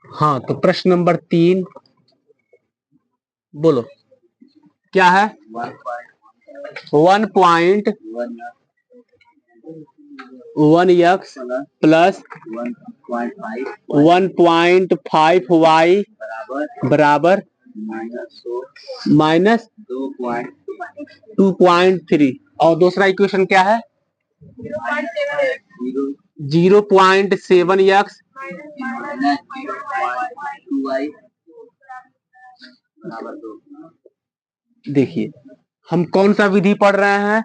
हाँ, तो प्रश्न नंबर 3 बोलो क्या है। 1.1x प्लस 1.5y बराबर माइनस 2.3 और दूसरा इक्वेशन क्या है 0.7x देखिए हम कौन सा विधि पढ़ रहे हैं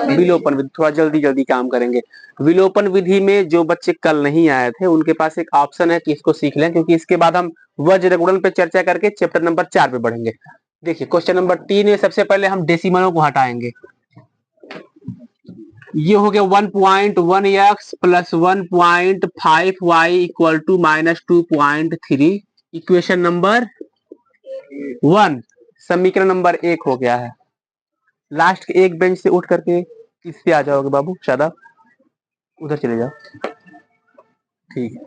विलोपन विधि। थोड़ा जल्दी जल्दी काम करेंगे। विलोपन विधि में जो बच्चे कल नहीं आए थे उनके पास एक ऑप्शन है कि इसको सीख लें, क्योंकि इसके बाद हम वज्र गुणन पे चर्चा करके चैप्टर नंबर 4 पे बढ़ेंगे। देखिए क्वेश्चन नंबर 3 में सबसे पहले हम डेसिमलों को हटाएंगे। ये हो गया 1.1x plus 1.5y equal to -2.3 equation number 1। समीकरण नंबर 1 हो गया है। लास्ट के एक बेंच से उठ करके इस पे आ जाओगे बाबू, शादाब उधर चले जाओ। ठीक है,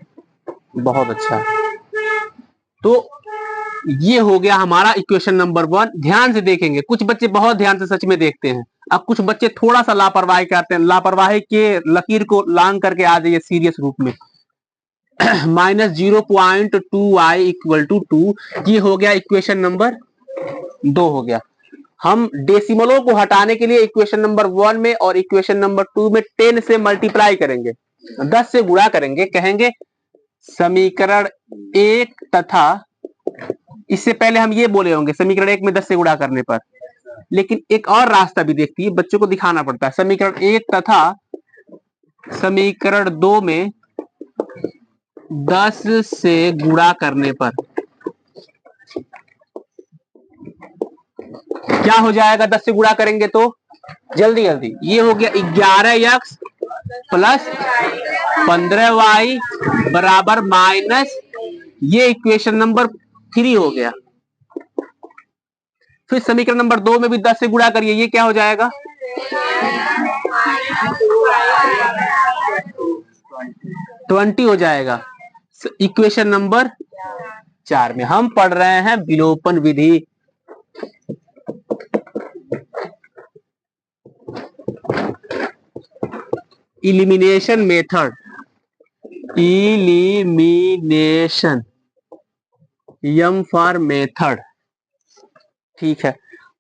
बहुत अच्छा। तो ये हो गया हमारा इक्वेशन नंबर 1। ध्यान से देखेंगे, कुछ बच्चे बहुत ध्यान से सच में देखते हैं, अब कुछ बच्चे थोड़ा सा लापरवाही करते हैं। लापरवाही के लकीर को लांग करके आ जाइए सीरियस रूप में। -0.2y इक्वल टू 2 ये हो गया इक्वेशन नंबर 2 हो गया। हम डेसिमलों को हटाने के लिए इक्वेशन नंबर 1 में और इक्वेशन नंबर 2 में 10 से मल्टीप्लाई करेंगे, 10 से गुणा करेंगे। कहेंगे समीकरण 1 तथा, इससे पहले हम ये बोले होंगे समीकरण 1 में 10 से गुणा करने पर, लेकिन एक और रास्ता भी देखती है, बच्चों को दिखाना पड़ता है। समीकरण 1 तथा समीकरण 2 में 10 से गुणा करने पर क्या हो जाएगा। 10 से गुणा करेंगे तो जल्दी जल्दी ये हो गया 11x प्लस 15y बराबर माइनस, ये इक्वेशन नंबर 3 हो गया। फिर समीकरण नंबर 2 में भी 10 से गुणा करिए, ये क्या हो जाएगा 20 हो जाएगा। इक्वेशन नंबर 4 में हम पढ़ रहे हैं विलोपन विधि। इलिमिनेशन मेथड, इलिमिनेशन यम फॉर मेथड। ठीक है,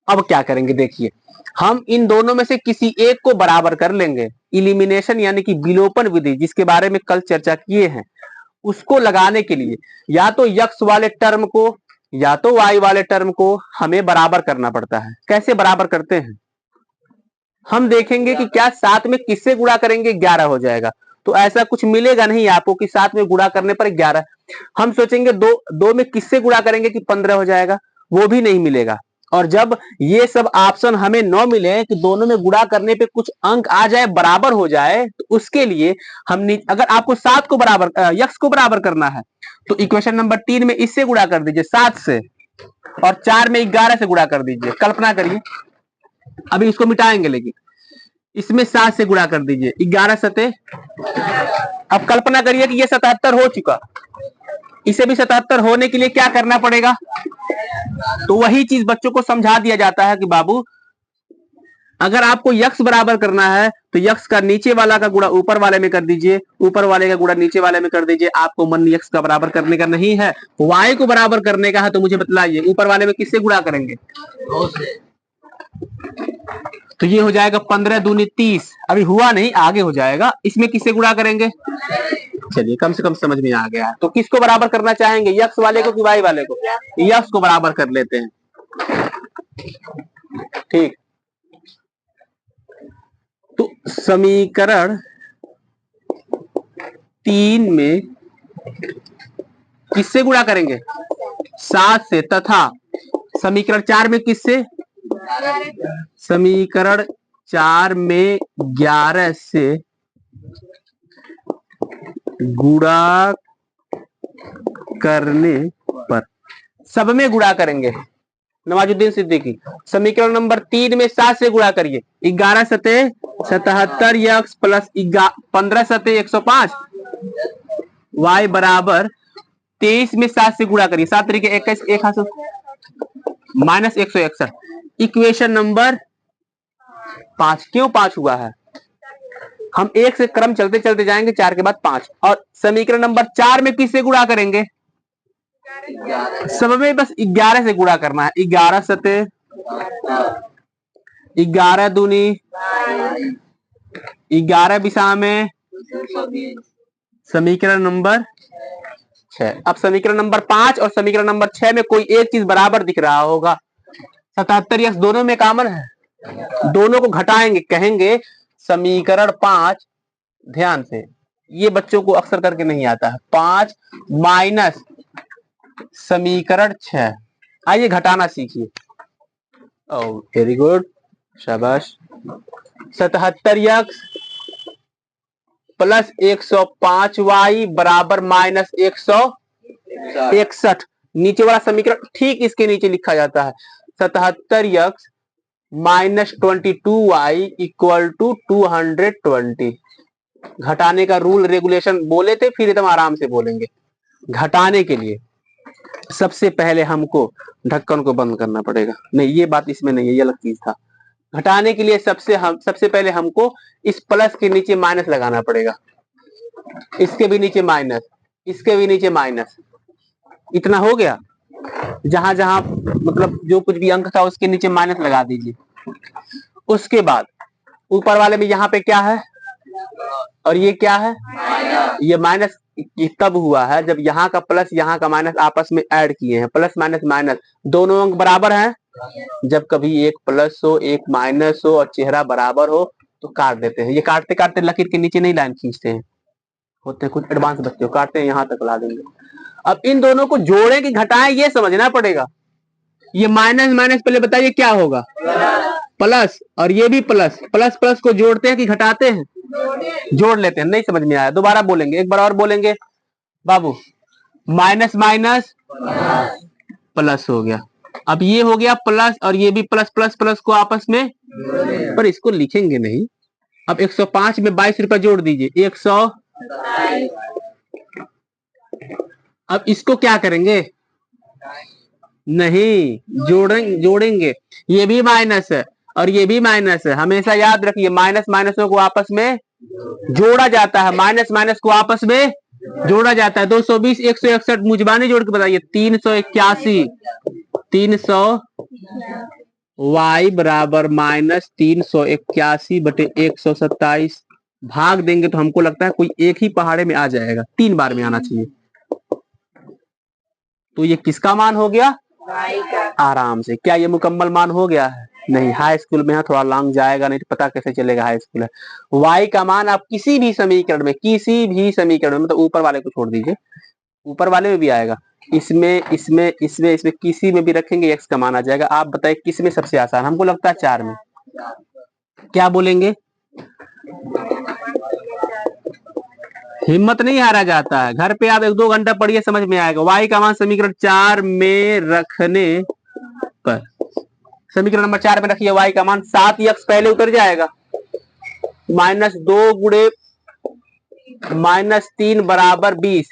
अब क्या करेंगे देखिए, हम इन दोनों में से किसी एक को बराबर कर लेंगे। इलिमिनेशन यानी कि विलोपन विधि जिसके बारे में कल चर्चा किए हैं, उसको लगाने के लिए या तो यक्स वाले टर्म को या तो वाई वाले टर्म को हमें बराबर करना पड़ता है। कैसे बराबर करते हैं हम देखेंगे कि क्या साथ में किससे गुणा करेंगे 11 हो जाएगा। तो ऐसा कुछ मिलेगा नहीं आपको कि साथ में गुणा करने पर 11। हम सोचेंगे दो में किससे गुणा करेंगे कि 15 हो जाएगा, वो भी नहीं मिलेगा। और जब ये सब ऑप्शन हमें न मिले कि दोनों में गुणा करने पे कुछ अंक आ जाए, बराबर हो जाए, तो उसके लिए हम अगर आपको 7 को बराबर यक्स को बराबर करना है तो इक्वेशन नंबर 3 में इससे गुणा कर दीजिए 7 से, और 4 में 11 से गुणा कर दीजिए। कल्पना करिए, अभी इसको मिटाएंगे लेकिन इसमें 7 से गुणा कर दीजिए, 11 सते। अब कल्पना करिए कि ये 77 हो चुका, इसे भी 77 होने के लिए क्या करना पड़ेगा। तो वही चीज बच्चों को समझा दिया जाता है कि बाबू अगर आपको यक्स बराबर करना है तो यक्स का नीचे वाला का गुणा ऊपर वाले में कर दीजिए, ऊपर वाले का गुणा नीचे वाले में कर दीजिए। आपको मन यक्स का बराबर करने का नहीं है, वाई को बराबर करने का है, तो मुझे बतलाइए ऊपर वाले में किससे गुणा करेंगे। तो ये हो जाएगा 15 दूनी 30, अभी हुआ नहीं आगे हो जाएगा। इसमें किससे गुणा करेंगे, चलिए कम से कम समझ में आ गया। तो किसको बराबर करना चाहेंगे, यक्स वाले को कि वाई वाले को। यक्स को बराबर कर लेते हैं। ठीक, तो समीकरण 3 में किससे गुणा करेंगे 7 से, तथा समीकरण 4 में किससे, समीकरण 4 में 11 से गुणा करने पर, सब में गुणा करेंगे। नवाजुद्दीन सिद्दीकी समीकरण नंबर 3 में 7 से गुणा करिए, 11 सते 77 यक्स प्लस 15 सते 105, y बराबर 23 में 7 से गुणा करिए, 7 तरीके 21, एक हाथ से माइनस 161। Equation number 5। क्यों 5 हुआ है? हम एक से क्रम चलते चलते जाएंगे, 4 के बाद 5। और समीकरण नंबर 4 में किससे गुणा करेंगे? सब में बस 11 से गुणा करना है। 11 सते 11 दूनी 11 बिसा में समीकरण नंबर 6। अब समीकरण नंबर 5 और समीकरण नंबर 6 में कोई एक चीज बराबर दिख रहा होगा। 77x दोनों में कॉमन है, दोनों को घटाएंगे, कहेंगे समीकरण 5, ध्यान से, ये बच्चों को अक्सर करके नहीं आता है, 5 माइनस समीकरण 6। आइए घटाना सीखिए। ओह वेरी गुड, शाबाश। 77x प्लस 105y बराबर माइनस 161। नीचे वाला समीकरण ठीक इसके नीचे लिखा जाता है, 77x minus 22y equal to 220। घटाने का रूल रेगुलेशन बोले थे, फिर एकदम आराम से बोलेंगे। घटाने के लिए सबसे पहले हमको ढक्कन को बंद करना पड़ेगा। नहीं, ये बात इसमें नहीं है, ये अलग चीज था। घटाने के लिए सबसे पहले हमको इस प्लस के नीचे माइनस लगाना पड़ेगा, इसके भी नीचे माइनस, इसके भी नीचे माइनस। इतना हो गया। जहां जहां मतलब जो कुछ भी अंक था उसके नीचे माइनस लगा दीजिए। उसके बाद ऊपर वाले में यहाँ पे क्या है और ये क्या है? ये माइनस तब हुआ है जब यहाँ का प्लस यहाँ का माइनस आपस में ऐड किए हैं। प्लस माइनस माइनस दोनों अंक बराबर हैं। जब कभी एक प्लस हो एक माइनस हो और चेहरा बराबर हो तो काट देते हैं। ये काटते काटते लकीर के नीचे नहीं लाइन खींचते हैं, होते हैं कुछ एडवांस बच्चे, काटते हैं यहाँ तक ला देंगे। अब इन दोनों को जोड़े कि घटाएं ये समझना पड़ेगा। ये माइनस माइनस पहले बताइए क्या होगा? प्लस। और ये भी प्लस। प्लस प्लस को जोड़ते हैं कि घटाते हैं? जोड़ लेते हैं। नहीं समझ में आया, दोबारा बोलेंगे, एक बार और बोलेंगे बाबू। माइनस माइनस प्लस हो गया। अब ये हो गया प्लस और ये भी प्लस, प्लस प्लस को आपस में, पर इसको लिखेंगे नहीं। अब 105 में 22 रुपए जोड़ दीजिए, 100। अब इसको क्या करेंगे? नहीं, जोड़ेंगे। ये भी माइनस है और ये भी माइनस है। हमेशा याद रखिए माइनस माइनसों को आपस में जोड़ा जाता है, माइनस माइनस को आपस में जोड़ा जाता है। 220 161 मुजबानी जोड़ के बताइए। 381 300 y बराबर माइनस 381 बटे 127। भाग देंगे तो हमको लगता है कोई एक ही पहाड़े में आ जाएगा, 3 बार में आना चाहिए। तो ये किसका मान हो गया? आराम से। क्या ये मुकम्मल मान हो गया है? नहीं, हाई स्कूल में है, थोड़ा लॉन्ग जाएगा, नहीं तो पता कैसे चलेगा हाई स्कूल है। y का मान आप किसी भी समीकरण में, मतलब ऊपर वाले को छोड़ दीजिए, ऊपर वाले में भी आएगा, इसमें इसमें इसमें इसमें किसी में भी रखेंगे x का मान आ जाएगा। आप बताइए किस में सबसे आसान? हमको लगता है 4 में। क्या बोलेंगे? हिम्मत नहीं हारा जाता है। घर पे आप 1-2 घंटा पढ़िए, समझ में आएगा। y का मान समीकरण 4 में रखने पर, समीकरण नंबर 4 में रखिए y का मान, 7x पहले उतर जाएगा, -2 गुणे -3 बराबर 20,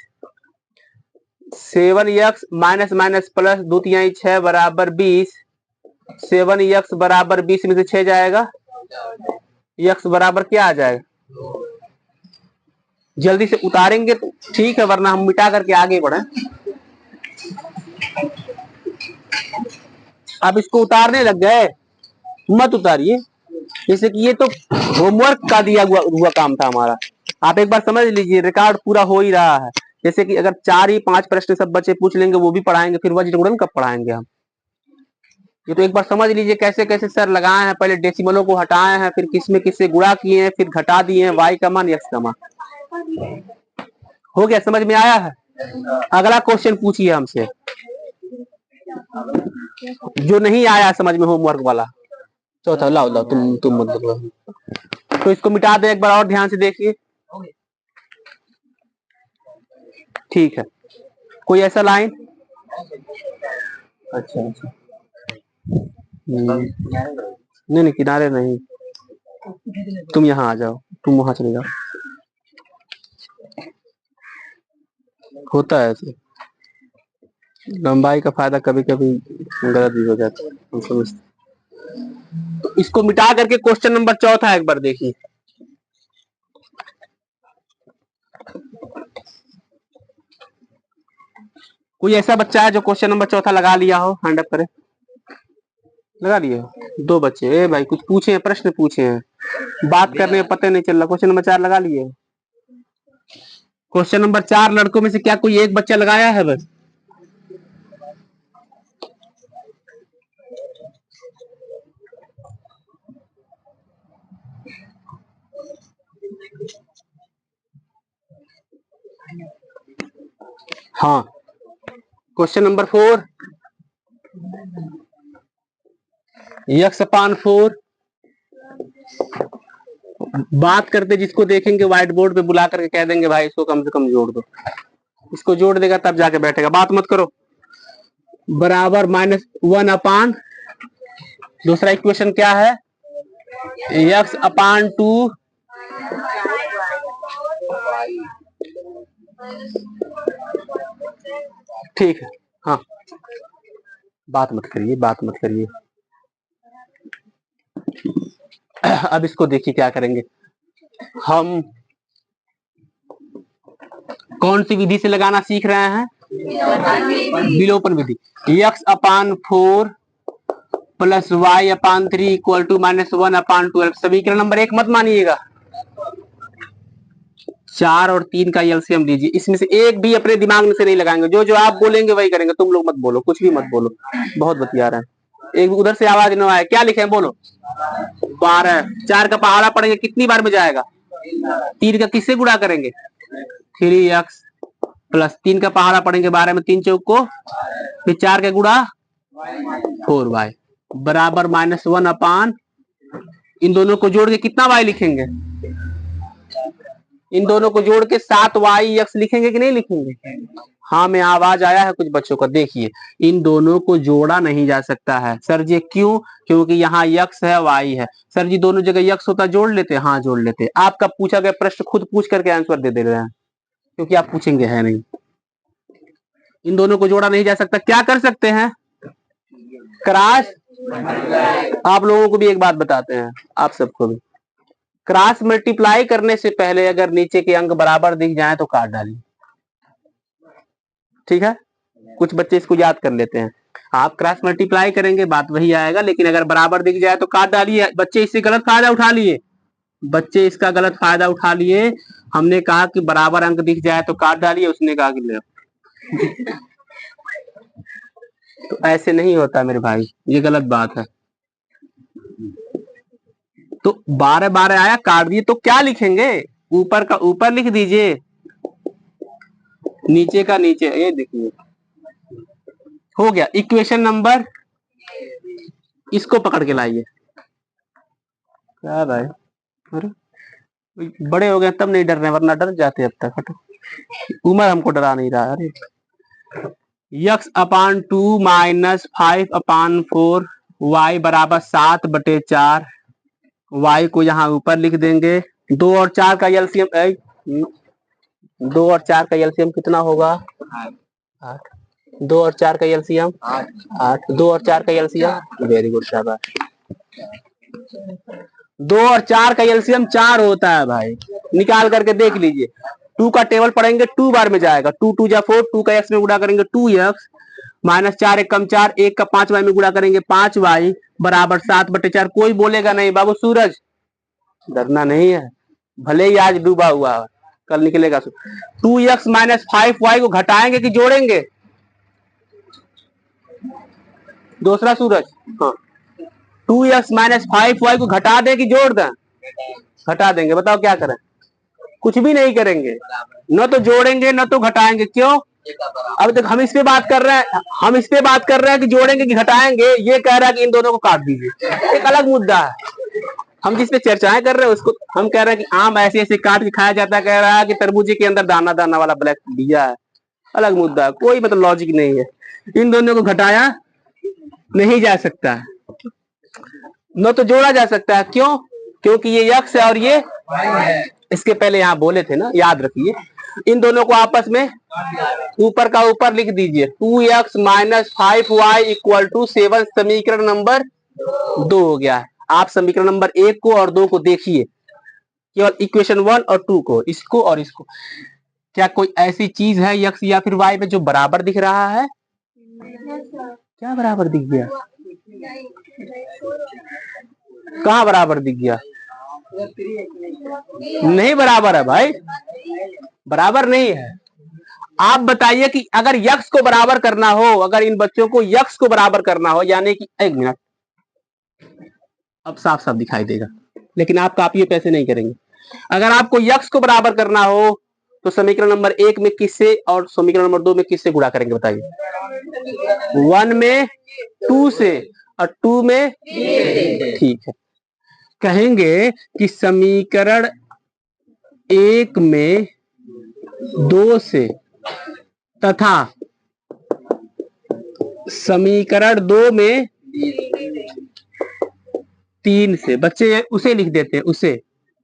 7x माइनस माइनस प्लस 2 तिहाई 6 बराबर 20, 7x बराबर 20 में से 6 जाएगा, x बराबर क्या आ जाएगा? जल्दी से उतारेंगे तो ठीक है, वरना हम मिटा करके आगे बढ़े। अब इसको उतारने लग गए, मत उतारिए, जैसे कि ये तो होमवर्क का दिया हुआ काम था हमारा। आप एक बार समझ लीजिए, रिकॉर्ड पूरा हो ही रहा है। जैसे कि अगर 4 ही 5 प्रश्न सब बच्चे पूछ लेंगे वो भी पढ़ाएंगे, फिर वज्र गुणन कब पढ़ाएंगे हम? ये तो एक बार समझ लीजिए कैसे कैसे सर लगाए हैं। पहले डेसिमलों को हटाए हैं, फिर किसमें किससे गुणा किए हैं, फिर घटा दिए हैं। y का मान x का मान हो गया, समझ में आया है? अगला क्वेश्चन पूछिए हमसे, जो नहीं आया समझ में होमवर्क वाला। चौथा लाओ लाओ, तुम मत बोलो। तो इसको मिटा दे, एक बार और ध्यान से देखिए। ठीक है, कोई ऐसा लाइन? अच्छा अच्छा, नहीं नहीं किनारे नहीं, तुम यहाँ आ जाओ, तुम वहां चले जाओ। होता है ऐसे, लंबाई का फायदा कभी कभी गलत भी हो जाता है, हम समझते। तो इसको मिटा करके क्वेश्चन नंबर चौथा एक बार देखिए। कोई ऐसा बच्चा है जो क्वेश्चन नंबर चौथा लगा लिया हो, हैंड अप करे। लगा लिए हो 2 बच्चे। ए भाई कुछ पूछे हैं, प्रश्न पूछे हैं, बात करने में पता नहीं चल रहा। क्वेश्चन नंबर 4 लगा लिए। क्वेश्चन नंबर 4 लड़कों में से क्या कोई एक बच्चा लगाया है बस? हाँ, क्वेश्चन नंबर 4 x/4 बात करते जिसको देखेंगे व्हाइट बोर्ड पे बुला करके कह देंगे भाई इसको कम से कम जोड़ दो, इसको जोड़ देगा तब जाके बैठेगा, बात मत करो। बराबर -1/, दूसरा इक्वेशन क्या है x/2 ठीक है। हाँ, बात मत करिए, बात मत करिए। अब इसको देखिए क्या करेंगे हम, कौन सी विधि से लगाना सीख रहे हैं? विलोपन विधि। x/4 plus y/3 equal to -1/12। समीकरण नंबर 1 मत मानिएगा, 4 और 3 का एलसीएम लीजिए। इसमें से एक भी अपने दिमाग में से नहीं लगाएंगे, जो जो आप बोलेंगे वही करेंगे। तुम लोग मत बोलो, कुछ भी मत बोलो, बहुत बतिया रहे हैं। एक उधर से आवाज न आए। क्या लिखे बोलो? 12। 4 का पहाड़ा पढ़ेंगे कितनी बार में जाएगा? 3 का किससे गुणा करेंगे? 3x प्लस 3 का पहाड़ा पढ़ेंगे 12 में 3 चौक को, फिर 4 का गुणा 4y बराबर -1/, इन दोनों को जोड़ के कितना y लिखेंगे? इन दोनों को जोड़ के 7yx लिखेंगे कि नहीं लिखेंगे? हाँ में आवाज आया है कुछ बच्चों का। देखिए इन दोनों को जोड़ा नहीं जा सकता है। सर जी क्यों? क्योंकि यहाँ x है y है। सर जी दोनों जगह x होता जोड़ लेते। हाँ जोड़ लेते। आपका पूछा गया प्रश्न खुद पूछ करके आंसर दे रहे हैं, क्योंकि आप पूछेंगे है नहीं। इन दोनों को जोड़ा नहीं जा सकता। क्या कर सकते हैं? क्रॉस। आप लोगों को भी एक बात बताते हैं, आप सबको भी, क्रॉस मल्टीप्लाई करने से पहले अगर नीचे के अंक बराबर दिख जाए तो काट डालिए, ठीक है? कुछ बच्चे इसको याद कर लेते हैं। आप क्रॉस मल्टीप्लाई करेंगे बात वही आएगा, लेकिन अगर बराबर दिख जाए तो काट डालिए। बच्चे इससे गलत फायदा उठा लिए, बच्चे इसका गलत फायदा उठा लिए। हमने कहा कि बराबर अंक दिख जाए तो काट डालिए, उसने कहा कि ले। तो ऐसे नहीं होता मेरे भाई, ये गलत बात है। तो 12 आया, काट दिए, तो क्या लिखेंगे? ऊपर का ऊपर लिख दीजिए, नीचे का नीचे। ये देखिए हो गया इक्वेशन नंबर। इसको पकड़ के लाइए। क्या भाई, अरे बड़े हो गए तब नहीं डर रहे, वरना डर जाते अब तक। हटो, उम्र हमको डरा नहीं रहा। अरे x/2 -5/4 y बराबर 7/4। y को यहाँ ऊपर लिख देंगे। 2 और 4 का एलसीएम 2 और 4 का एलसीएम कितना होगा? 8। 2 और 4 का एलसीएम 8। 2 और 4 का एलसीएम, वेरी गुड शाबाश। 2 और 4 का एलसीएम 4 होता है भाई, निकाल करके देख लीजिए। 2 का टेबल पढ़ेंगे 2 बार में जाएगा। 2 2 जा 4, 2 का x में गुणा करेंगे 2x -4 1 कम 4, 1 का 5y में गुणा करेंगे 5y बराबर 7/4। कोई बोलेगा नहीं बाबू सूरज, डरना नहीं है, भले ही आज डूबा हुआ है, कल निकलेगा। 2x -5y को घटाएंगे कि जोड़ेंगे? दूसरा सूरज, हाँ 2x -5y को घटा दे कि जोड़ दें? घटा देंगे। बताओ क्या करें? कुछ भी नहीं करेंगे, न तो जोड़ेंगे न तो घटाएंगे। क्यों? अब तक हम इस पे बात कर रहे हैं, हम इस पे बात कर रहे हैं कि जोड़ेंगे कि घटाएंगे। ये कह रहा है कि इन दोनों को काट दीजिए, एक अलग मुद्दा है। हम जिस पे चर्चाएं कर रहे हैं उसको हम कह रहे हैं कि आम ऐसे ऐसे काट के खाया जाता है। कह रहा है कि तरबूजे के अंदर दाना दाना वाला ब्लैक बीजा है, अलग मुद्दा है। कोई मतलब लॉजिक नहीं है। इन दोनों को घटाया नहीं जा सकता, न तो जोड़ा जा सकता है। क्यों? क्योंकि ये x है और ये इसके पहले यहाँ बोले थे ना, याद रखिए। इन दोनों को आपस में ऊपर का ऊपर लिख दीजिए 2x minus 5y equal to 7 समीकरण नंबर 2 हो गया है। आप समीकरण नंबर 1 को और 2 को देखिए, केवल इक्वेशन 1 और 2 को, इसको और इसको। क्या कोई ऐसी चीज है x या फिर y में जो बराबर दिख रहा है? क्या बराबर दिख गया? कहाँ बराबर दिख गया? नहीं बराबर है भाई, बराबर नहीं है। आप बताइए कि अगर यक्स को बराबर करना हो, अगर इन बच्चों को यक्स को बराबर करना हो, यानी कि एक मिनट, अब साफ साफ दिखाई देगा, लेकिन आप कॉपी पे ऐसे नहीं करेंगे। अगर आपको यक्स को बराबर करना हो तो समीकरण नंबर 1 में किससे और समीकरण नंबर 2 में किससे गुणा करेंगे बताइए? 1 में 2 से और 2 में, ठीक है। कहेंगे कि समीकरण 1 में 2 से तथा समीकरण 2 में 3 से, बच्चे उसे लिख देते हैं, उसे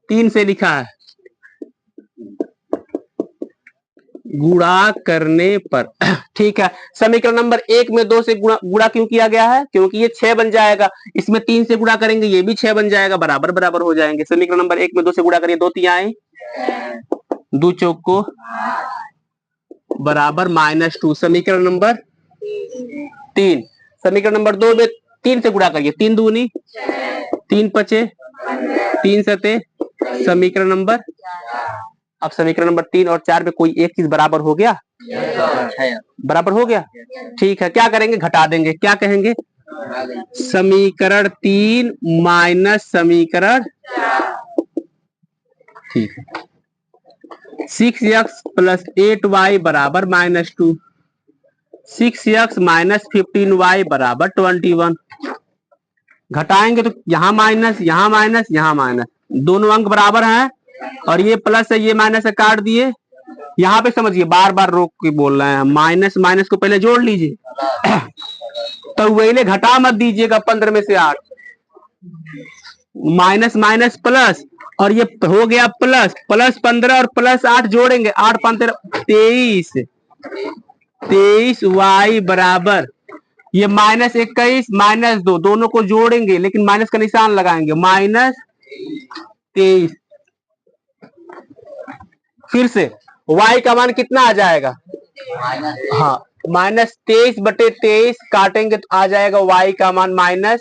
3 से लिखा है, गुणा करने पर, ठीक है। समीकरण नंबर 1 में 2 से गुणा क्यों किया गया है? क्योंकि ये 6 बन जाएगा, इसमें 3 से गुणा करेंगे ये भी 6 बन जाएगा, बराबर बराबर हो जाएंगे। समीकरण नंबर 1 में 2 से गुणा करिए, 2 3 आए, 2 चौक को बराबर -2। समीकरण नंबर 3, समीकरण नंबर 2 में 3 से गुणा करिए, 3 दूनी 3 पचे 3 सते, समीकरण नंबर, अब समीकरण नंबर 3 और 4 में कोई एक चीज बराबर हो गया? बराबर हो गया, ठीक है। क्या करेंगे? घटा देंगे, क्या कहेंगे? समीकरण 3 माइनस समीकरण, ठीक है। 6x प्लस 8y बराबर -2, 6x माइनस 15y बराबर 21। घटाएंगे तो यहाँ माइनस, यहाँ माइनस, यहाँ माइनस, दोनों अंक बराबर हैं, और ये प्लस है ये माइनस है, काट दिए। यहाँ पे समझिए, बार बार रोक के बोल रहे हैं, माइनस माइनस को पहले जोड़ लीजिए, तो वही घटा मत दीजिएगा 15 में से 8, माइनस माइनस प्लस, और ये हो गया प्लस, प्लस 15 और प्लस 8 जोड़ेंगे, 8 15 23, 23y बराबर, ये -21 -2 दोनों को जोड़ेंगे, लेकिन माइनस का निशान लगाएंगे, -23। फिर से y का मान कितना आ जाएगा? हाँ, -23/23 काटेंगे तो आ जाएगा y का मान -1।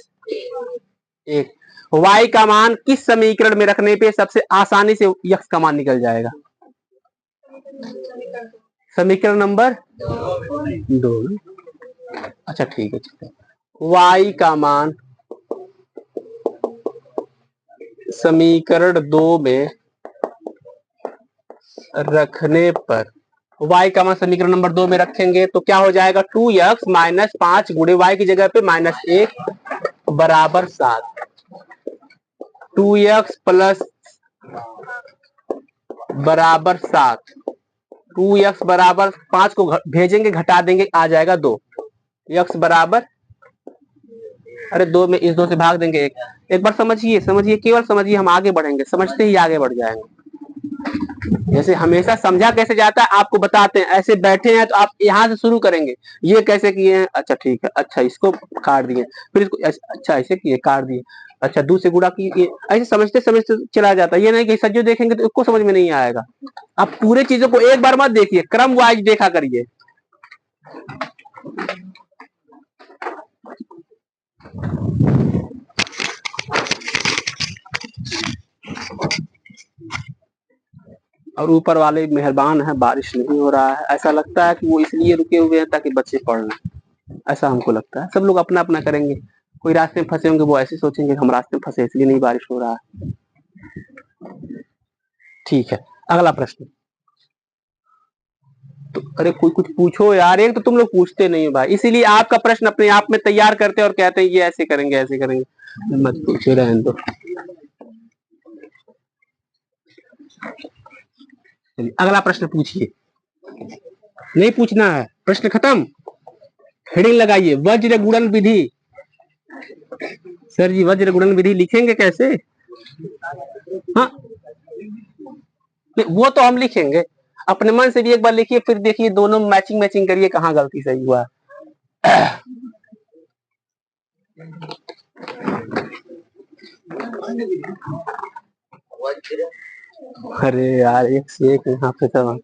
y का मान किस समीकरण में रखने पे सबसे आसानी से x का मान निकल जाएगा? समीकरण नंबर 2। अच्छा ठीक है, y का मान समीकरण 2 में रखने पर, y का मान समीकरण नंबर 2 में रखेंगे तो क्या हो जाएगा? 2x माइनस 5 गुणे y की जगह पे -1 बराबर 7, 2x प्लस बराबर 7, 2x बराबर 5 को भेजेंगे, घटा देंगे, आ जाएगा 2, x बराबर, अरे 2 में इस 2 से भाग देंगे 1। एक बार समझिए, समझिए, केवल समझिए, हम आगे बढ़ेंगे, समझते ही आगे बढ़ जाएंगे। जैसे हमेशा समझा कैसे जाता है आपको बताते हैं, ऐसे बैठे हैं तो आप यहाँ से शुरू करेंगे, ये कैसे किए हैं, अच्छा ठीक है, अच्छा इसको काट दिए, फिर इसको अच्छा ऐसे किए, काट दिए, अच्छा 2 से गुणा किए, ऐसे समझते समझते चला जाता है। ये नहीं कि सज्जो देखेंगे तो उसको समझ में नहीं आएगा। आप पूरे चीजों को एक बार मत देखिए, क्रम वाइज देखा करिए। और ऊपर वाले मेहरबान है, बारिश नहीं हो रहा है, ऐसा लगता है कि वो इसलिए रुके हुए हैं ताकि बच्चे पढ़ लें, ऐसा हमको लगता है। सब लोग अपना अपना करेंगे, कोई रास्ते में फंसे होंगे वो ऐसे सोचेंगे हम रास्ते में फंसे इसलिए नहीं बारिश हो रहा है। ठीक है, अगला प्रश्न। तो अरे कोई कुछ पूछो यार, एक तो तुम लोग पूछते नहीं हो भाई, इसीलिए आपका प्रश्न अपने आप में तैयार करते और कहते हैं ये ऐसे करेंगे ऐसे करेंगे, मत पूछो, रहने दो। चलिए अगला प्रश्न पूछिए। नहीं पूछना है, प्रश्न खत्म, हेडिंग लगाइए, वज्र गुणन विधि। सर जी वज्र गुणन विधि लिखेंगे कैसे? हाँ वो तो हम लिखेंगे, अपने मन से भी एक बार लिखिए, फिर देखिए दोनों मैचिंग मैचिंग करिए कहाँ गलती सही हुआ। अरे यार एक से एक यहाँ पे सब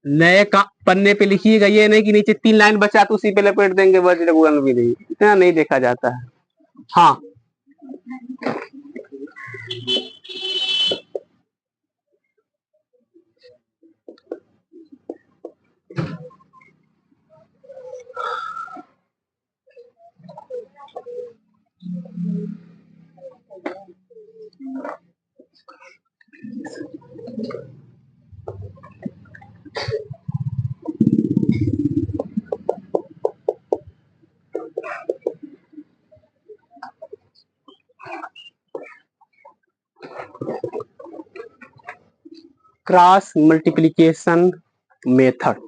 नए का पन्ने पे लिखिएगा, ये नहीं कि नीचे 3 लाइन बचा तो उसी पे लपेट देंगे वज्रगुणन विधि, इतना नहीं देखा जाता है। हाँ क्रॉस मल्टीप्लिकेशन मेथड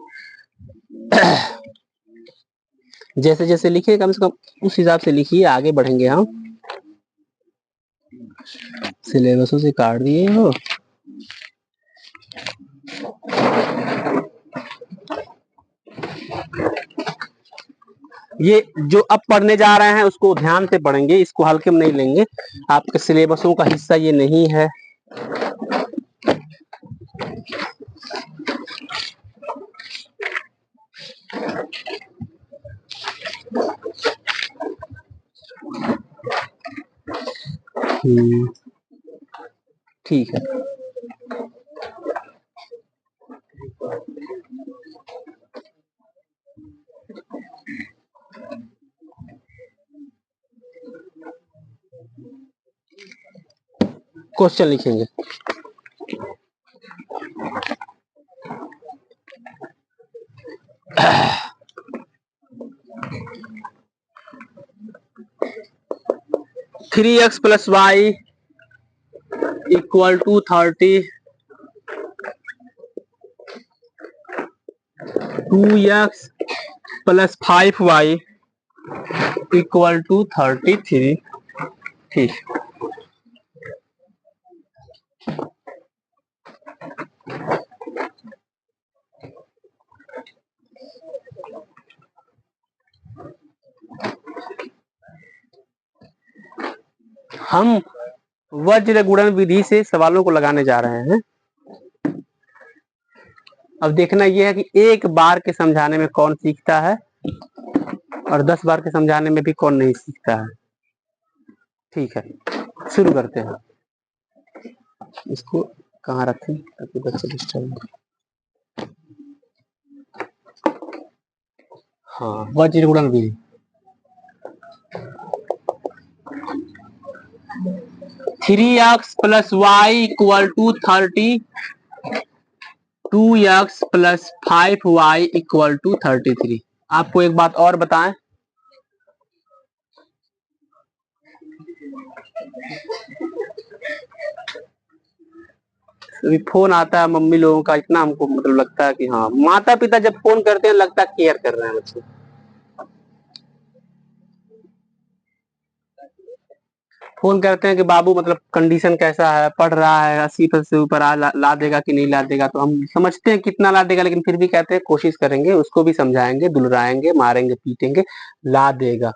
जैसे जैसे लिखिए कम से कम उस हिसाब से लिखिए, आगे बढ़ेंगे हम। सिलेबसों से काट दिए हो। ये जो अब पढ़ने जा रहे हैं उसको ध्यान से पढ़ेंगे, इसको हल्के में नहीं लेंगे, आपके सिलेबसों का हिस्सा ये नहीं है। ठीक है, क्वेश्चन लिखेंगे। Three x plus Y equal to 30, 2x plus 5y equal to 33। ठीक, हम वज्र गुणन विधि से सवालों को लगाने जा रहे हैं। अब देखना यह है कि एक बार के समझाने में कौन सीखता है और 10 बार के समझाने में भी कौन नहीं सीखता है। ठीक है, शुरू करते हैं। इसको कहाँ रखें ताकि बच्चे डिस्टर्ब। हाँ, वज्र गुणन विधि। Three x plus Y equal to 30, 2x plus 5y equal to 33। आपको एक बात और बताएं, अभी फोन आता है मम्मी लोगों का, इतना हमको मतलब लगता है कि हाँ, माता पिता जब फोन करते हैं लगता है केयर कर रहे हैं बच्चे। फोन करते हैं कि बाबू मतलब कंडीशन कैसा है, पढ़ रहा है, 80% से ऊपर ला देगा कि नहीं ला देगा, तो हम समझते हैं कितना ला देगा, लेकिन फिर भी कहते हैं कोशिश करेंगे, उसको भी समझाएंगे, दुलराएंगे, मारेंगे, पीटेंगे, ला देगा।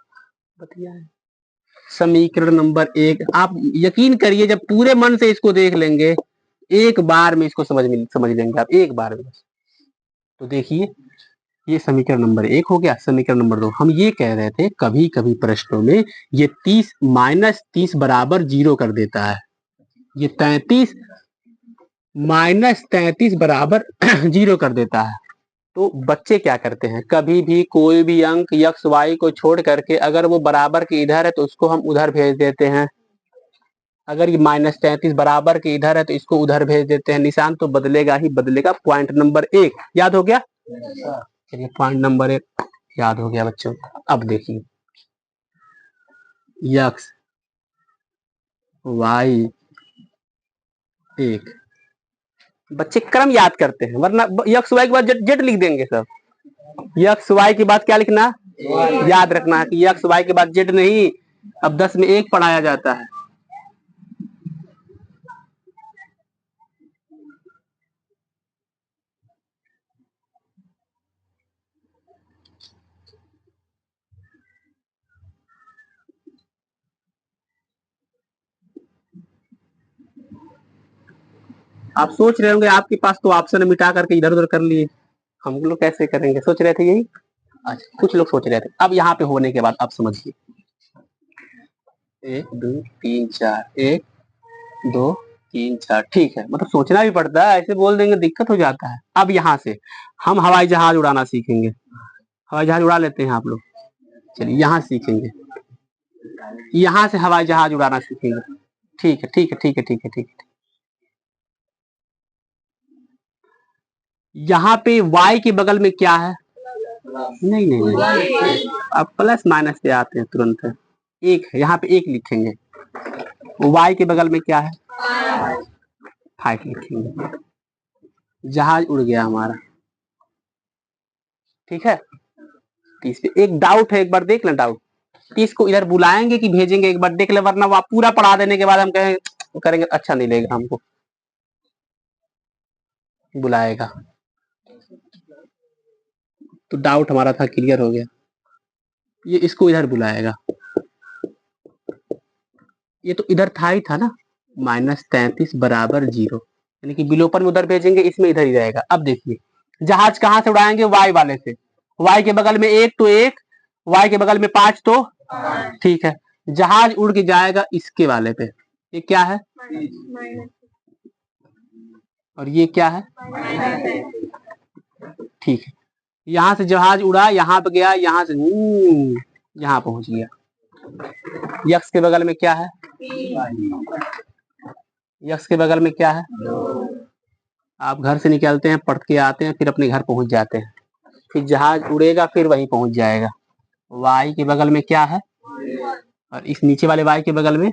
समीकरण नंबर 1, आप यकीन करिए जब पूरे मन से इसको देख लेंगे, एक बार में इसको समझ लेंगे आप, एक बार में। तो देखिए ये समीकरण नंबर 1 हो गया। समीकरण नंबर 2, हम ये कह रहे थे कभी कभी प्रश्नों में ये 30 माइनस 30 बराबर 0 कर देता है, ये 33 माइनस 33 बराबर 0 कर देता है। तो बच्चे क्या करते हैं, कभी भी कोई भी अंक एक्स वाई को छोड़ करके अगर वो बराबर के इधर है तो उसको हम उधर भेज देते हैं, अगर ये माइनस 33 बराबर के इधर है तो इसको उधर भेज देते हैं, निशान तो बदलेगा ही बदलेगा। पॉइंट नंबर 1 याद हो गया। चलिए पॉइंट नंबर 1 याद हो गया बच्चों। अब देखिए एक्स वाई 1, बच्चे क्रम याद करते हैं, वरना एक्स वाई के बाद जेड लिख देंगे सब। एक्स वाई के बाद क्या लिखना, याद रखना है कि एक्स वाई के बाद जेड नहीं, अब 10 में 1 पढ़ाया जाता है। आप सोच रहे होंगे आपके पास तो ऑप्शन मिटा करके इधर उधर कर लिए, हम लोग कैसे करेंगे, सोच रहे थे यही। अच्छा, कुछ लोग सोच रहे थे। अब यहाँ पे होने के बाद आप समझिए, 1 2 3 4, 1 2 3 4, ठीक है, मतलब सोचना भी पड़ता है, ऐसे बोल देंगे दिक्कत हो जाता है। अब यहाँ से हम हवाई जहाज उड़ाना सीखेंगे। हवाई जहाज उड़ा लेते हैं आप लोग, चलिए यहाँ सीखेंगे, यहाँ से हवाई जहाज उड़ाना सीखेंगे। ठीक है ठीक है ठीक है ठीक है ठीक है। यहाँ पे y के बगल में क्या है? नहीं नहीं नहीं, अब प्लस माइनस पे आते हैं तुरंत। एक है, यहाँ पे एक लिखेंगे। y के बगल में क्या है? 5 लिखेंगे। जहाज उड़ गया हमारा, ठीक है। तो इस पे एक डाउट है, एक बार देख लें डाउट। तो इसको इधर बुलाएंगे कि भेजेंगे, एक बार देख ले, वरना वो पूरा पढ़ा देने के बाद हम करेंगे अच्छा नहीं लगेगा हमको। बुलाएगा तो डाउट हमारा था क्लियर हो गया। ये इसको इधर बुलाएगा, ये तो इधर था ही था ना, -33 बराबर 0, यानी कि विलोपन में उधर भेजेंगे, इसमें इधर ही रहेगा। अब देखिए जहाज कहाँ से उड़ाएंगे? y वाले से। y के बगल में 1 तो 1, y के बगल में 5 तो ठीक है। जहाज उड़ के जाएगा इसके वाले पे, ये क्या है? और ये क्या है? ठीक है। यहाँ से जहाज उड़ा, यहाँ पे गया, यहाँ से यहाँ पहुंच गया। यक्स के बगल में क्या है? यक्स के बगल में क्या है? आप घर से निकलते हैं, पढ़ के आते हैं, फिर अपने घर पहुंच जाते हैं, फिर जहाज उड़ेगा, फिर वहीं पहुंच जाएगा। वाई के बगल में क्या है? और इस नीचे वाले वाई के बगल में,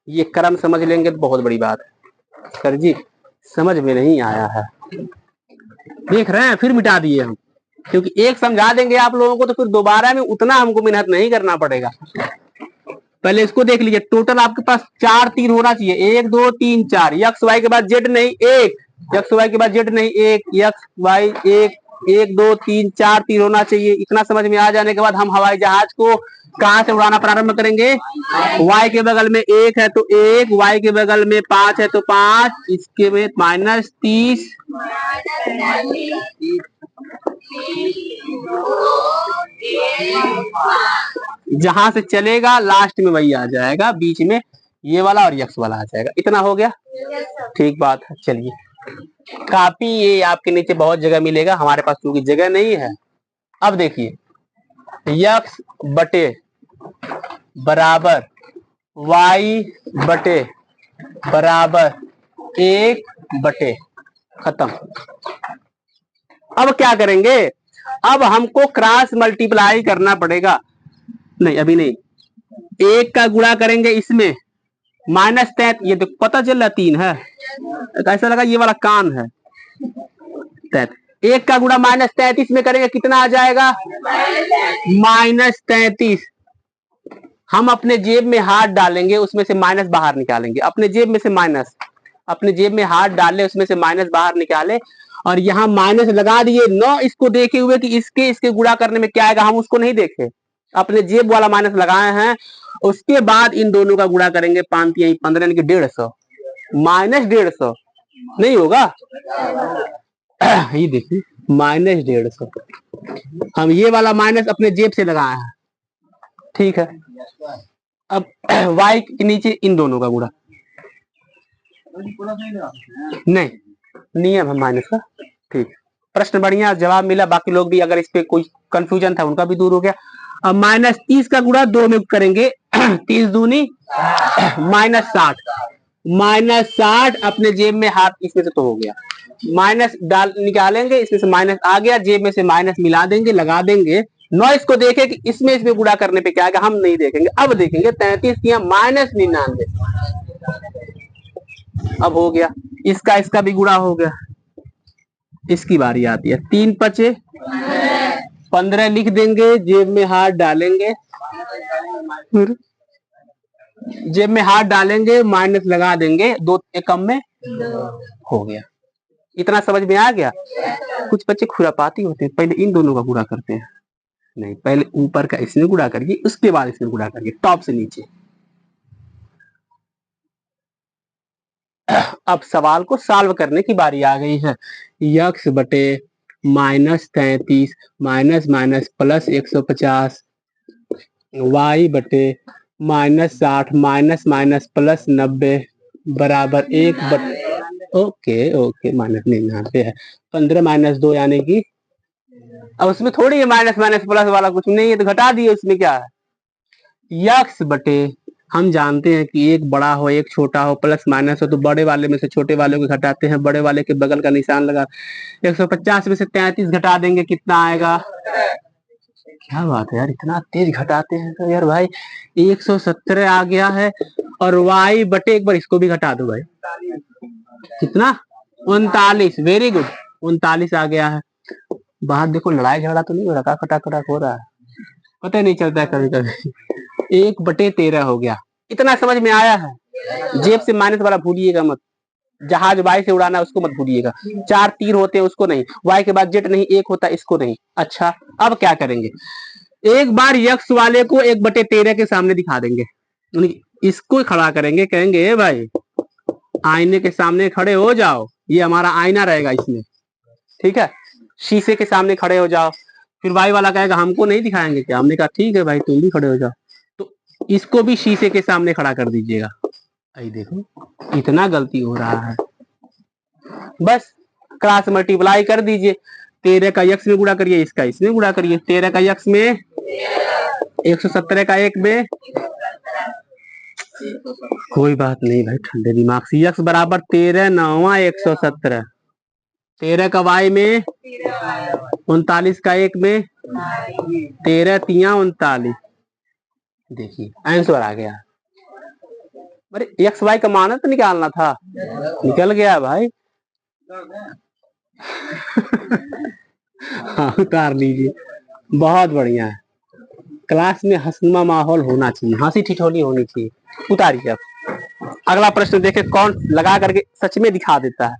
ये क्रम समझ लेंगे तो बहुत बड़ी बात है। सर जी समझ में नहीं आया है, देख रहे हैं, फिर मिटा दिए हम, क्योंकि एक समझा देंगे आप लोगों को तो फिर दोबारा में उतना हमको मेहनत नहीं करना पड़ेगा। पहले इसको देख लीजिए, टोटल आपके पास 4 तीर होना चाहिए, 1 2 3 4, यक्स वाई के बाद जेड नहीं, एक यक्स वाई के बाद जेड नहीं, एक यक्स वाई, एक 1 2 3 4 तीर होना चाहिए। इतना समझ में आ जाने के बाद हम हवाई जहाज को कहां से उड़ाना प्रारंभ करेंगे? y के बगल में 1 है तो 1, y के बगल में 5 है तो 5, इसके में -30, जहां से चलेगा लास्ट में वही आ जाएगा, बीच में ये वाला और यक्स वाला आ जाएगा। इतना हो गया, ठीक बात है। चलिए कापी ये आपके नीचे बहुत जगह मिलेगा, हमारे पास क्योंकि जगह नहीं है। अब देखिए यक्स बटे बराबर y बटे बराबर 1 बटे, खत्म। अब क्या करेंगे? अब हमको क्रॉस मल्टीप्लाई करना पड़ेगा। नहीं अभी नहीं, 1 का गुणा करेंगे इसमें, -33, ये तो पता चल रहा 3 है, ऐसा लगा ये वाला कान है। 1 का गुणा -33 में करेंगे, कितना आ जाएगा? -33। हम अपने जेब में हाथ डालेंगे, उसमें से माइनस बाहर निकालेंगे, अपने जेब में से माइनस, अपने जेब में हाथ डाले, उसमें से माइनस बाहर निकाले, और यहाँ माइनस लगा दिए। न इसको देखे हुए कि इसके इसके गुणा करने में क्या आएगा, हम उसको नहीं देखे, अपने जेब वाला माइनस लगाए हैं। उसके बाद इन दोनों का गुणा करेंगे, 5 3 15, यानी कि 150, -150 नहीं होगा। ये देखिए -150, हम ये वाला माइनस अपने जेब से लगाए हैं, ठीक है। अब y के नीचे इन दोनों का गुणा, नहीं नियम है माइनस का, ठीक। प्रश्न बढ़िया, जवाब मिला। बाकी लोग भी अगर इस पे कोई कंफ्यूजन था उनका भी दूर हो गया। अब -30 का गुणा 2 में करेंगे, 30 दूनी -60, -60 अपने जेब में हाथ, इसमें से तो हो गया, माइनस डाल निकालेंगे, इसमें से माइनस आ गया, जेब में से माइनस मिला देंगे, लगा देंगे। नो इसको देखे कि इसमें गुणा करने पे क्या आएगा, हम नहीं देखेंगे। अब देखेंगे 33 किया -99, अब हो गया, इसका इसका भी गुणा हो गया। इसकी बारी आती है, 3 5 15 लिख देंगे, जेब में हाथ डालेंगे, जेब में हाथ डालेंगे, माइनस लगा देंगे, 2 एकम में हो गया। इतना समझ में आ गया। कुछ बच्चे खुरापाती होते हैं, पहले इन दोनों का गुणा करते हैं, नहीं पहले ऊपर का इसमें गुणा करिए, उसके बाद इसमें गुणा करिए, टॉप से नीचे। अब सवाल को सॉल्व करने की बारी आ गई है। यक्स बटे -33 माइनस माइनस प्लस 150 वाई बटे -60 माइनस माइनस प्लस 90 बराबर 1 बटे ओके ओके -99 है। 15 माइनस 2 यानी कि अब उसमें थोड़ी है माइनस माइनस प्लस वाला कुछ नहीं है तो घटा दिए उसमें क्या है। यक्स बटे हम जानते हैं कि एक बड़ा हो एक छोटा हो प्लस माइनस हो तो बड़े वाले में से छोटे वाले को घटाते हैं, बड़े वाले के बगल का निशान लगा 150 में से 33 घटा देंगे कितना आएगा। क्या बात है यार, इतना तेज घटाते हैं तो यार भाई 117 आ गया है। और y बटे एक बार इसको भी घटा दो भाई, कितना 39, वेरी गुड 39 आ गया है। बाहर देखो लड़ाई झगड़ा तो नहीं हो रहा, खटाखटाक हो रहा है, पता नहीं चलता है कभी कभी। 1/13 हो गया, इतना समझ में आया है। जेब से माइनस वाला भूलिएगा मत, जहाज वाई से उड़ाना उसको मत भूलिएगा, 4 तीर होते हैं उसको नहीं, वाई के बाद जेट नहीं, एक होता इसको नहीं। अच्छा अब क्या करेंगे, एक बार यक्स वाले को 1/13 के सामने दिखा देंगे, इसको खड़ा करेंगे, कहेंगे ए भाई आईने के सामने खड़े हो जाओ, ये हमारा आईना रहेगा इसमें, ठीक है, शीशे के सामने खड़े हो जाओ। फिर भाई वाला कहेगा हमको नहीं दिखाएंगे क्या, हमने कहा ठीक है भाई तुम भी खड़े हो जाओ, तो इसको भी शीशे के सामने खड़ा कर दीजिएगा। आई देखो इतना गलती हो रहा है, बस क्रॉस मल्टीप्लाई कर दीजिए, 13 का यक्स में गुणा करिए, इसका इसमें गुणा करिए, 13 का यक्स में 117 का एक में, कोई बात नहीं भाई ठंडे दिमाग से, यक्स बराबर 13 9 117, 13 का वाई में 39 का एक में, 13 तिया 39, देखिए आंसर आ गया। अरे एक्स वाई का मान तो निकालना था, निकल गया भाई। हाँ उतार लीजिए, बहुत बढ़िया है, क्लास में हंसनुमा माहौल होना चाहिए, हंसी ठिठोली होनी चाहिए। उतारिए अब अगला प्रश्न देखे कौन लगा करके सच में दिखा देता है।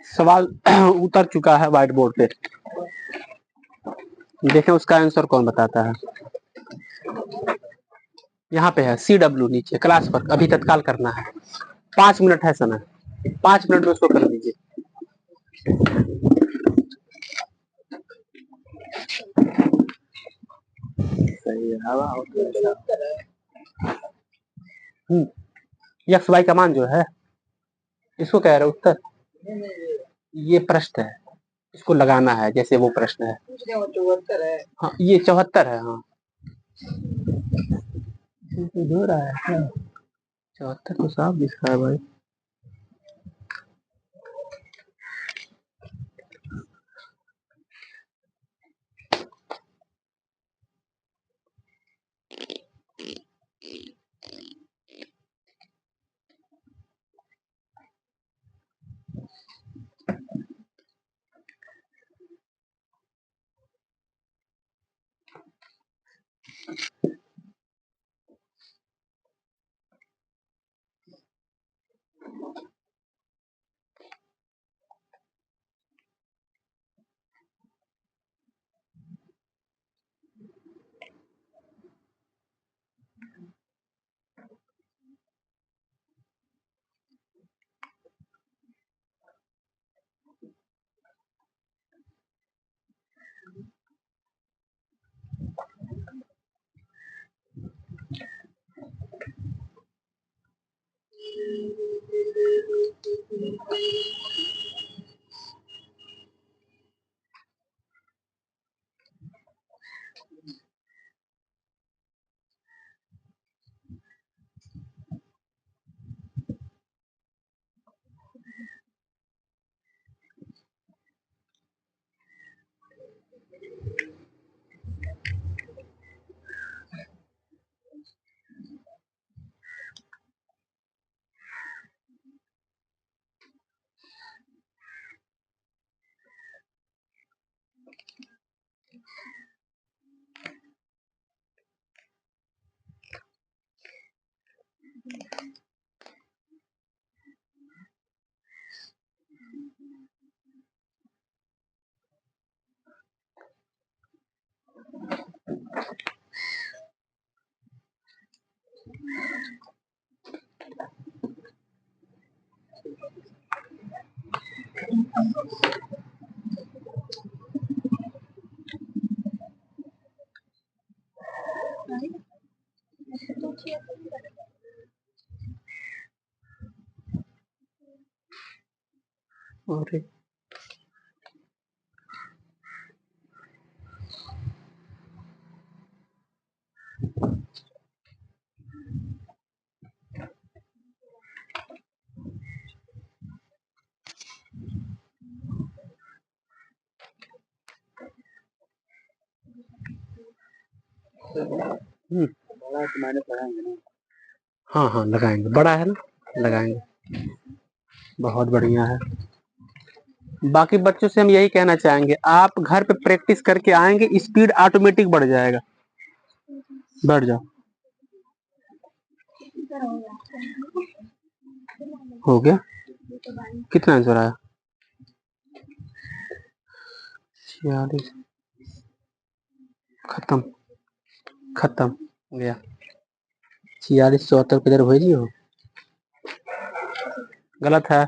सवाल उतर चुका है व्हाइट बोर्ड पे, देखें उसका आंसर कौन बताता है। यहाँ पे है CW नीचे क्लास वर्क, अभी तत्काल करना है, 5 मिनट है समय, 5 मिनट में उसको कर लीजिए। सही है। एक्स वाई का मान जो है, इसको कह रहे उत्तर, ये प्रश्न है, इसको लगाना है जैसे वो प्रश्न है। 74 है। हाँ ये 74 है। हाँ हो रहा है 74 तो साफ दिख रहा है भाई। अरे बड़ा तो मैंने पढ़ाएंगे ना। हाँ हाँ लगाएंगे, बड़ा है ना, लगाएंगे, बहुत बढ़िया है। बाकी बच्चों से हम यही कहना चाहेंगे, आप घर पे प्रैक्टिस करके आएंगे, स्पीड ऑटोमेटिक बढ़ जाएगा। बढ़ जाओ, हो गया, कितना आंसर आया? 46, खत्म, खत्म गया। 46 74 किधर भेजी हो, गलत है।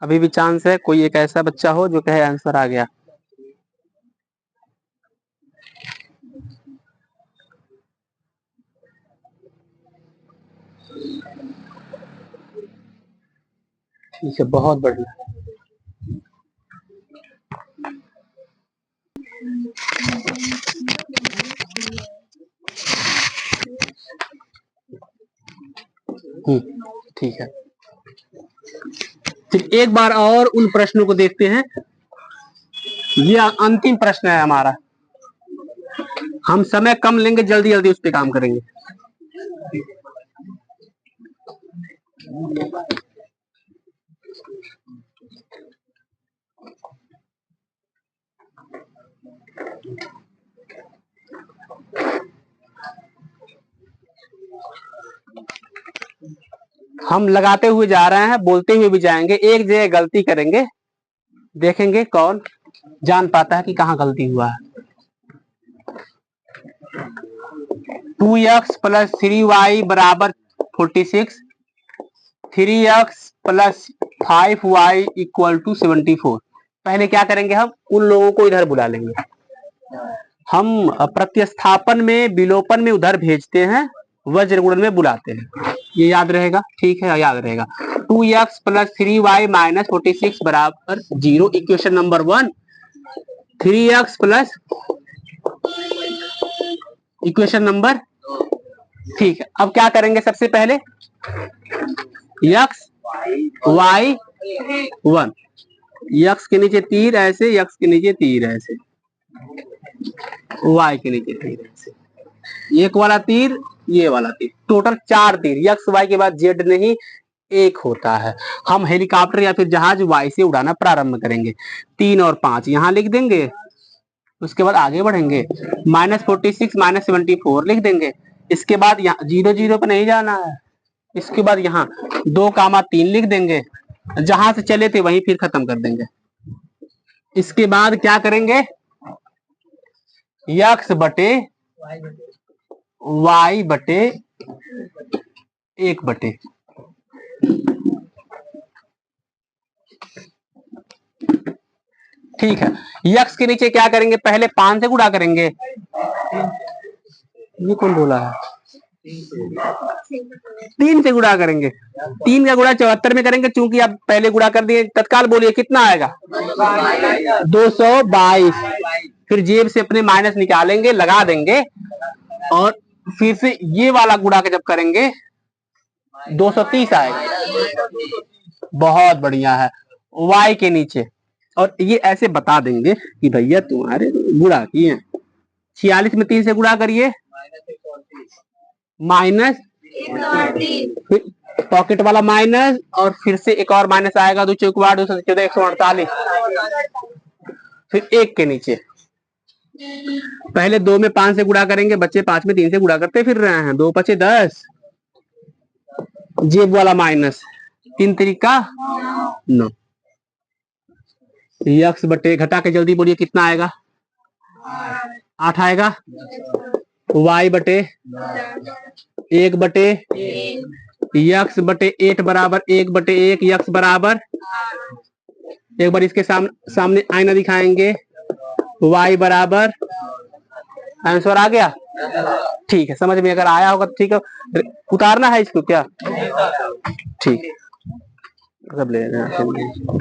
अभी भी चांस है, कोई एक ऐसा बच्चा हो जो कहे आंसर आ गया। ठीक है, बहुत बढ़िया। ठीक है, फिर एक बार और उन प्रश्नों को देखते हैं। ये अंतिम प्रश्न है हमारा। हम समय कम लेंगे, जल्दी जल्दी उस पे काम करेंगे। हम लगाते हुए जा रहे हैं, बोलते हुए भी जाएंगे, एक जगह गलती करेंगे, देखेंगे कौन जान पाता है कि कहाँ गलती हुआ है। 2x प्लस 3y बराबर 46, 3x plus 5y equal to 74। पहले क्या करेंगे, हम उन लोगों को इधर बुला लेंगे। हम प्रतिस्थापन में, विलोपन में उधर भेजते हैं, वज्र गुणन में बुलाते हैं। ये याद रहेगा, ठीक है, याद रहेगा। 2x प्लस 3y माइनस 46 बराबर 0, equation number 1। 3x plus equation number, ठीक है। अब क्या करेंगे, सबसे पहले x y 1, x के नीचे तीर ऐसे, x के नीचे तीर ऐसे, y के नीचे तीर ऐसे, एक वाला तीर, ये वाला तीर, टोटल 4 तीर। x y के बाद z नहीं, एक होता है। हम हेलीकॉप्टर या फिर जहाज y से उड़ाना प्रारंभ करेंगे। 3 और 5 यहां लिख देंगे, उसके बाद आगे बढ़ेंगे, -46 -74 लिख देंगे। इसके बाद यहाँ 0 0 पे नहीं जाना है, इसके बाद यहाँ 2, 3 लिख देंगे, जहां से चले थे वहीं फिर खत्म कर देंगे। इसके बाद क्या करेंगे, x बटे y बटे 1 बटे, ठीक है। x के नीचे क्या करेंगे, पहले 5 से गुणा करेंगे। ये कौन बोला है, 3 से गुणा करेंगे। 3 का गुणा 74 में करेंगे, चूंकि आप पहले गुणा कर दिए। तत्काल बोलिए कितना आएगा, 222। फिर जेब से अपने माइनस निकालेंगे, लगा देंगे, और फिर से ये वाला गुणा के जब करेंगे 230 आएगा। बहुत बढ़िया है। y के नीचे, और ये ऐसे बता देंगे कि भैया तुम्हारे गुणा किए, 46 में 3 से गुणा करिए, माइनस, पॉकेट वाला माइनस, और फिर से एक और माइनस आएगा, 2 चौक 8, 214, 148, फिर 1 के नीचे। पहले 2 में 5 से गुणा करेंगे, बच्चे 5 में 3 से गुणा करते फिर रहे हैं। 2 5 10, जेब वाला माइनस, 3 3 9। x बटे, घटा के जल्दी बोलिए कितना आएगा, 8 आएगा। y बटे 1 बटे, x बटे 8 बराबर 1 बटे 1, x बराबर, एक बार इसके सामने आईना दिखाएंगे, y बराबर, आंसर आ गया, ठीक है। समझ में अगर आया होगा तो ठीक है, उतारना है इसको क्या, ठीक, सब ले रहे हैं।